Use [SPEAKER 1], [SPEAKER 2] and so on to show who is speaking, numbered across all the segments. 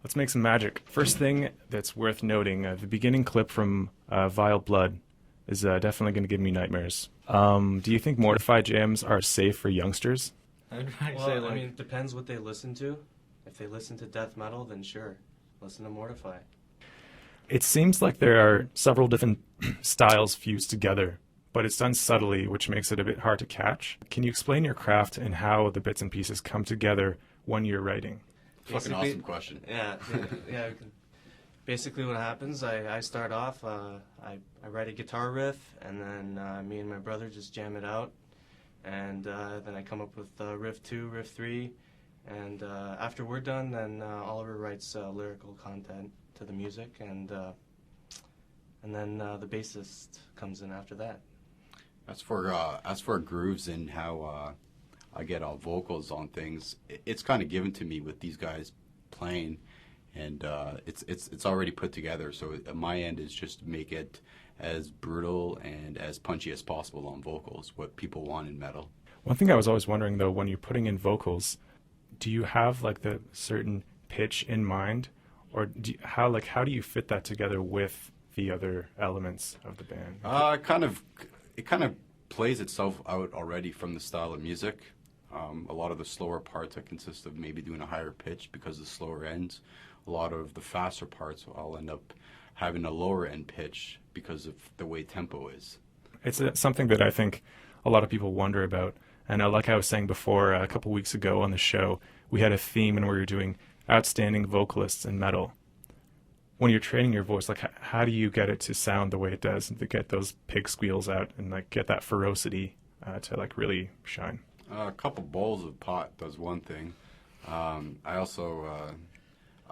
[SPEAKER 1] Let's make some magic. First thing that's worth noting, the beginning clip from Vile Blood is definitely going to give me nightmares. Do you think Mortify jams are safe for youngsters?
[SPEAKER 2] Well, I mean, it depends what they listen to. If they listen to death metal, then sure, listen to Mortify.
[SPEAKER 1] It seems like there are several different styles fused together, but it's done subtly, which makes it a bit hard to catch. Can you explain your craft and how the bits and pieces come together when you're writing?
[SPEAKER 3] Fucking awesome question.
[SPEAKER 2] Yeah, yeah. Basically, what happens, I start off, I write a guitar riff, and then me and my brother just jam it out, and then I come up with riff 2, riff 3, and after we're done, then Oliver writes lyrical content to the music, and then the bassist comes in after that.
[SPEAKER 3] As for grooves and how I get all vocals on things, it's kind of given to me with these guys playing, and it's already put together. So at my end is just to make it as brutal and as punchy as possible on vocals, what people want in metal.
[SPEAKER 1] One thing I was always wondering though, when you're putting in vocals, do you have like the certain pitch in mind, or how do you fit that together with the other elements of the band?
[SPEAKER 3] It kind of plays itself out already from the style of music. A lot of the slower parts I consist of maybe doing a higher pitch because of the slower ends. A lot of the faster parts I'll end up having a lower end pitch because of the way tempo is.
[SPEAKER 1] It's something that I think a lot of people wonder about. And like I was saying before, a couple weeks ago on the show, we had a theme and we were doing outstanding vocalists in metal. When you're training your voice, like how do you get it to sound the way it does, and to get those pig squeals out and like get that ferocity to like really shine?
[SPEAKER 3] A couple bowls of pot does one thing. I also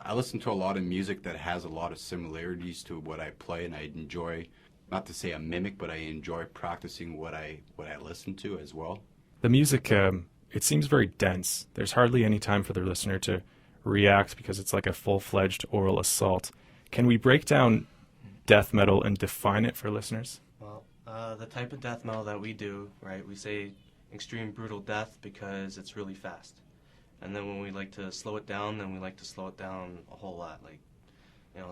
[SPEAKER 3] I listen to a lot of music that has a lot of similarities to what I play, and I enjoy, not to say a mimic, but I enjoy practicing what I listen to as well.
[SPEAKER 1] The music, it seems very dense. There's hardly any time for the listener to react because it's like a full-fledged oral assault. Can we break down death metal and define it for listeners?
[SPEAKER 2] Well, the type of death metal that we do, right, we say extreme brutal death because it's really fast. And then when we like to slow it down, then we like to slow it down a whole lot. Like,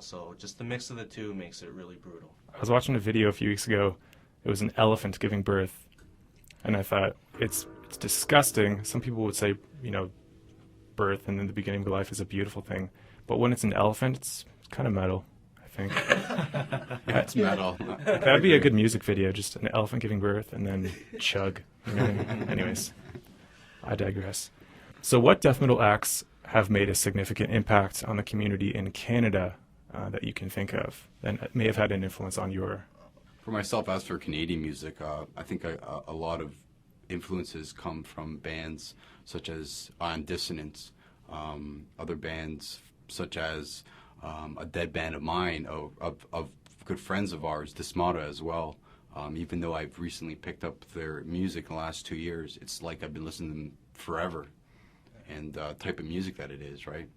[SPEAKER 2] so just the mix of the two makes it really brutal.
[SPEAKER 1] I was watching a video a few weeks ago. It was an elephant giving birth. And I thought, it's disgusting. Some people would say, birth and then the beginning of life is a beautiful thing. But when it's an elephant, it's kind of metal, I think.
[SPEAKER 3] It's metal.
[SPEAKER 1] That'd be a good music video, just an elephant giving birth and then chug. Anyways, I digress. So what death metal acts have made a significant impact on the community in Canada that you can think of that may have had an influence on your...
[SPEAKER 3] For myself, as for Canadian music, I think a lot of influences come from bands such as On Dissonance, other bands such as a dead band of mine, of good friends of ours, Dismata as well. Even though I've recently picked up their music in the last 2 years, it's like I've been listening to them forever, and type of music that it is, right?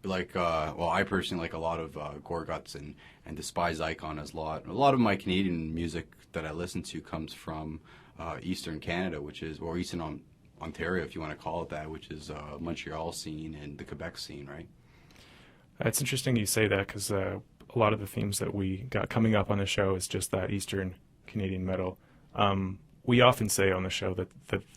[SPEAKER 3] Like, I personally like a lot of Gorguts and Despise Icon as a lot. A lot of my Canadian music that I listen to comes from Eastern Canada, or Eastern Ontario, if you want to call it that, which is Montreal scene and the Quebec scene, right?
[SPEAKER 1] It's interesting you say that because a lot of the themes that we got coming up on the show is just that Eastern Canadian metal. We often say on the show that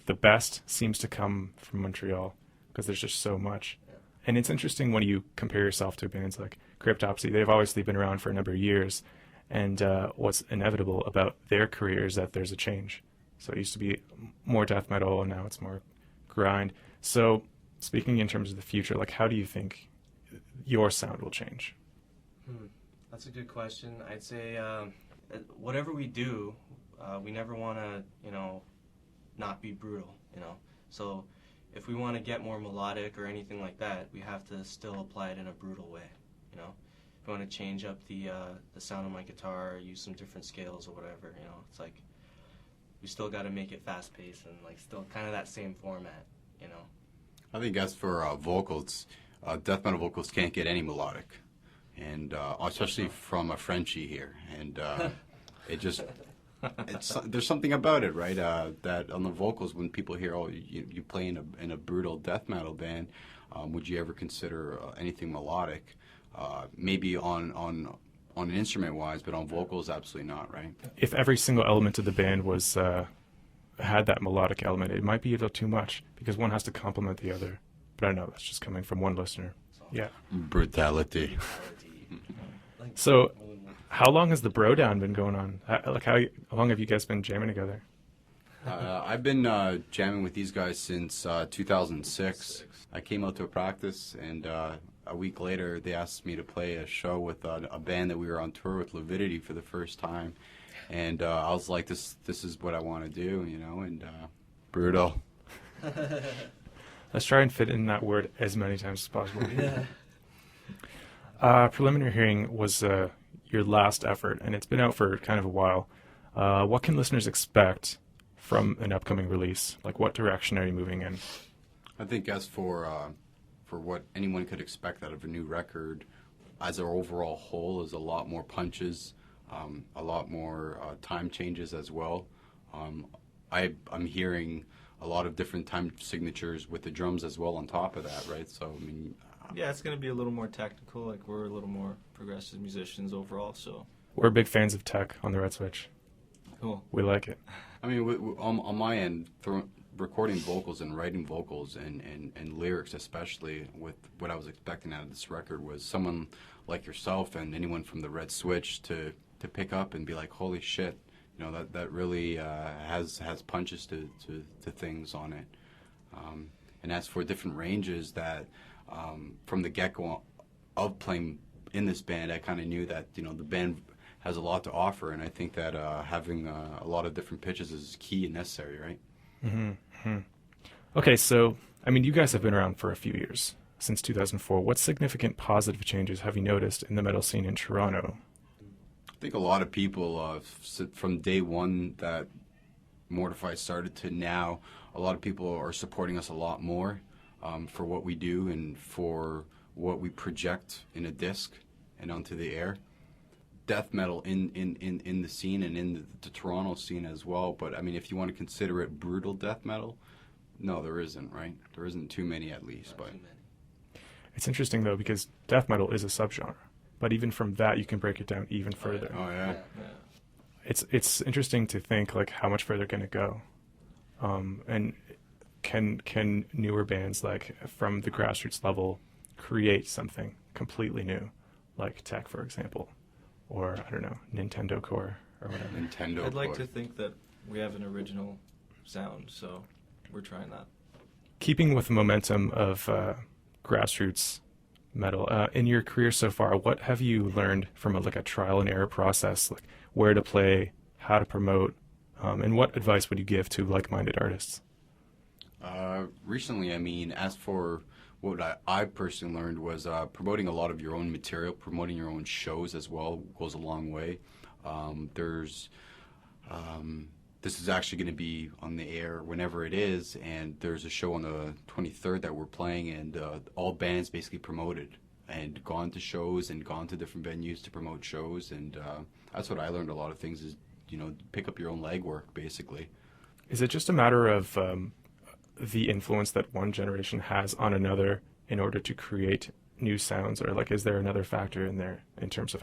[SPEAKER 1] the best seems to come from Montreal because there's just so much. And it's interesting when you compare yourself to bands like Cryptopsy. They've obviously been around for a number of years, and what's inevitable about their career is that there's a change. So it used to be more death metal, and now it's more grind. So speaking in terms of the future, like how do you think your sound will change?
[SPEAKER 2] That's a good question. I'd say whatever we do, we never want to, not be brutal, So if we want to get more melodic or anything like that, we have to still apply it in a brutal way, If we want to change up the sound of my guitar, or use some different scales or whatever, it's like we still got to make it fast-paced and like still kind of that same format,
[SPEAKER 3] I think as for vocals, death metal vocals can't get any melodic, and especially from a Frenchie here, and it just there's something about it, right? That on the vocals, when people hear, you play in a brutal death metal band, Would you ever consider anything melodic? Maybe on an instrument wise, but on vocals, absolutely not, right?
[SPEAKER 1] If every single element of the band was had that melodic element, it might be a little too much because one has to complement the other. But I know that's just coming from one listener. Yeah.
[SPEAKER 3] Brutality.
[SPEAKER 1] So, how long has the bro down been going on? How long have you guys been jamming together?
[SPEAKER 3] I've been jamming with these guys since 2006. I came out to a practice, and a week later, they asked me to play a show with a band that we were on tour with, Lividity, for the first time. And I was like, this is what I want to do, you know, and brutal.
[SPEAKER 1] Let's try and fit in that word as many times as possible. Preliminary Hearing was your last effort, and it's been out for kind of a while. What can listeners expect from an upcoming release? Like, what direction are you moving in?
[SPEAKER 3] I think as for what anyone could expect out of a new record, as our overall whole, is a lot more punches, a lot more time changes as well. I'm hearing a lot of different time signatures with the drums as well on top of that, right? So, I mean...
[SPEAKER 4] yeah, it's going to be a little more technical. Like, we're a little more progressive musicians overall, so...
[SPEAKER 1] We're big fans of tech on the Red Switch.
[SPEAKER 4] Cool.
[SPEAKER 1] We like it.
[SPEAKER 3] I mean, on my end, recording vocals and writing vocals and lyrics, especially with what I was expecting out of this record, was someone like yourself and anyone from the Red Switch to pick up and be like, holy shit, you know, that really has punches to things on it. And as for different ranges, that from the get-go of playing in this band, I kind of knew that, you know, the band has a lot to offer, and I think that having a lot of different pitches is key and necessary, right?
[SPEAKER 1] Mm-hmm. Okay, so, I mean, you guys have been around for a few years, since 2004. What significant positive changes have you noticed in the metal scene in Toronto?
[SPEAKER 3] I think a lot of people, from day one that Mortify started to now, a lot of people are supporting us a lot more for what we do and for what we project in a disc and onto the air. Death metal in the scene and in the Toronto scene as well, but I mean, if you want to consider it brutal death metal, no, there isn't, right? There isn't too many, at least. But
[SPEAKER 1] it's interesting though, because death metal is a subgenre, but even from that you can break it down even further.
[SPEAKER 3] Oh yeah.
[SPEAKER 1] It's interesting to think like how much further can it go, and can newer bands like from the grassroots level create something completely new, like Tech, for example. Or, I don't know, Nintendo Core or whatever.
[SPEAKER 3] Nintendo
[SPEAKER 4] I'd like
[SPEAKER 3] Core.
[SPEAKER 4] to think that we have an original sound, so we're trying that.
[SPEAKER 1] Keeping with the momentum of grassroots metal, in your career so far, what have you learned from a trial and error process, like where to play, how to promote, and what advice would you give to like-minded artists?
[SPEAKER 3] Recently, I mean, as for what I personally learned was promoting a lot of your own material, promoting your own shows as well goes a long way. This is actually going to be on the air whenever it is, and there's a show on the 23rd that we're playing, and all bands basically promoted and gone to shows and gone to different venues to promote shows, and that's what I learned. A lot of things is, you know, pick up your own legwork, basically.
[SPEAKER 1] Is it just a matter of the influence that one generation has on another in order to create new sounds, or like is there another factor in there in terms of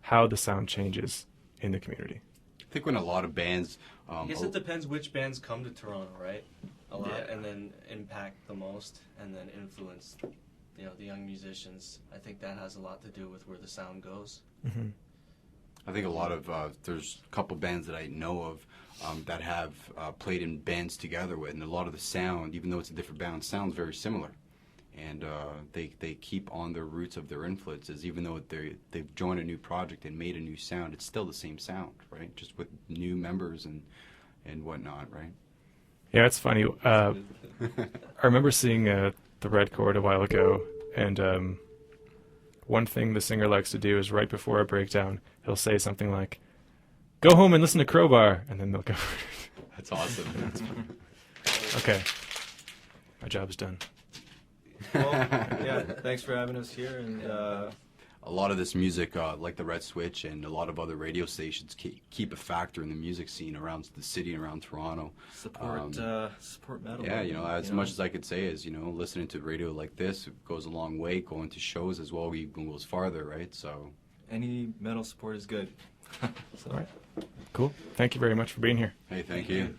[SPEAKER 1] how the sound changes in the community?
[SPEAKER 3] I think when a lot of bands
[SPEAKER 2] I guess it depends which bands come to Toronto, right? A lot,
[SPEAKER 3] Yeah.
[SPEAKER 2] and then impact the most, and then influence, you know, the young musicians. I think that has a lot to do with where the sound goes.
[SPEAKER 1] Mm-hmm.
[SPEAKER 3] I think a lot of there's a couple bands that I know of that have played in bands together with, and a lot of the sound, even though it's a different band, sounds very similar, and they keep on their roots of their influences, even though they've joined a new project and made a new sound. It's still the same sound, right? Just with new members and whatnot, right?
[SPEAKER 1] Yeah, it's funny. I remember seeing the Red Chord a while ago, and one thing the singer likes to do is right before a breakdown, he'll say something like, "Go home and listen to Crowbar," and then they'll go.
[SPEAKER 3] That's awesome.
[SPEAKER 1] Okay, my job is done.
[SPEAKER 4] Well, yeah, thanks for having us here, and
[SPEAKER 3] a lot of this music, like the Red Switch and a lot of other radio stations, keep a factor in the music scene around the city and around Toronto.
[SPEAKER 4] Support metal.
[SPEAKER 3] Yeah, as much as I could say is, listening to radio like this goes a long way. Going to shows as well even goes farther, right? So
[SPEAKER 4] any metal support is good.
[SPEAKER 1] All right. Cool. Thank you very much for being here.
[SPEAKER 3] hey, thank you.